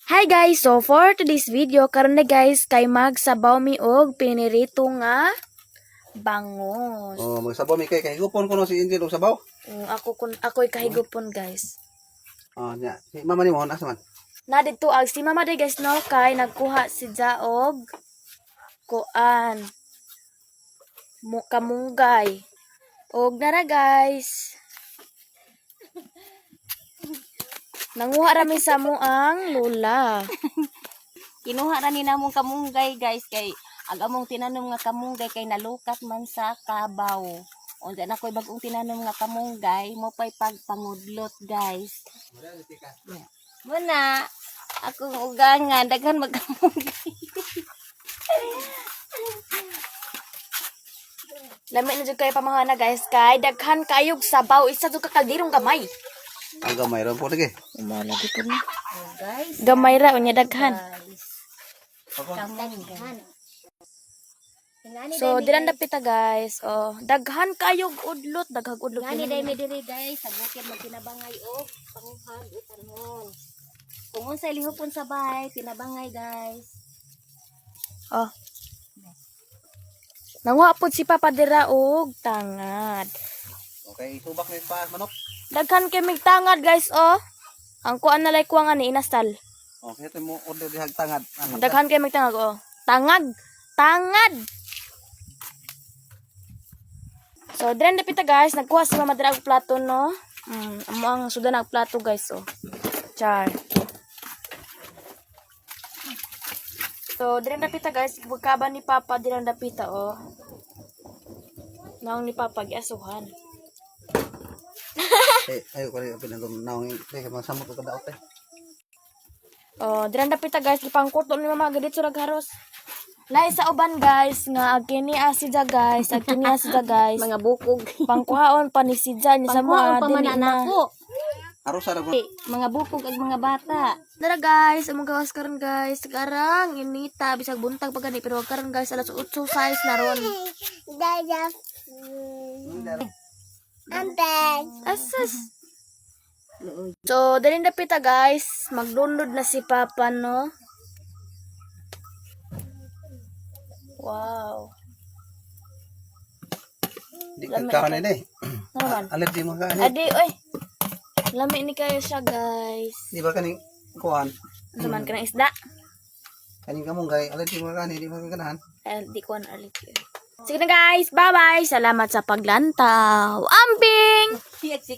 Hi guys, so for today's video, karon na guys, kay magsabaw mi og pinirito nga bangus. Oh, magsabaw mi kay higupon ko no si Angel og sabaw. Ako'y kahigupon guys. Oh, nya. Si mama ni mo asa man? Na dito ag si mama day guys no, kay nagkuha si Jaog kuan kamunggay. Og nara guys. Nanguha rami sa mo ang lula. Kinuha ra ni namong kamunggay guys kay ag among tinanom nga kamunggay kay nalukat man sa kabaw. Unsa na koy bag-ong tinanom nga kamunggay mo pay pagpangudlot guys. Muna akong ugangan daghan magkamunggay. Lami na jud kay pamangana guys, kay daghan kayog sabaw isa jud ka kaldirong gamay. Ang gamay ra po lagi. Lagi po na. Oh, guys. Gamay ra unya daghan. Guys. Kamunggay. So diran dapita guys. Oh, daghan kayog udlot, daghag udlot. Ngani day mi diri guys sa bukid magtinabangay og panguhag utanon. Kung unsay lihupon sa bahay, tinabangay guys. Oh. Nanguha pod si Papa dira og tangad. Okay, subak ni pa manok. Daghan kay mig tangad guys oh. Ang kuan na lay kuang ani inastal. Okay, ito mo order dihag tangad. Daghan kay mig tangad oh. Tangad. Tangad. So diran dapita guys, nagkuha si Mama dira og plato no. Amo ang sudan ang plato guys oh. Char. So diran dapita guys, bugkaban ni Papa diran dapita oh. Naong ni Papa giasuhan. Ayo ko rin pinagom naong kay magsamot ko daot eh. Oh, diran dapita guys, gipangkurto ni Mama gadit sa nagharos. Lai sa uban guys nga agkini asidja guys, agkini asidja guys. Mga bukog. Pangkuhaon pa ni sidja ni sa Pangkuhaon mga pa man dili na. nako. Aros ra ko. Mga bukog ag mga bata. Dara guys, among gawas karon guys. Sekarang inita bisag buntag pa gani pero karon guys alas 8 size na ron. Asas. So, dalhin dapita guys, magdundod na si Papa no. Wow. Di ka kanin eh. Ano man? Allergy mo ka ani. Adi, oy. Lami ni kayo siya guys. Di ba kaning kuan? Ano man ka ng isda? Kaning kamunggay, allergy mo ka ani, di ba kanahan? Di ko na alit yun. Sige na guys, bye-bye. Salamat sa paglantaw. Amping! Siya si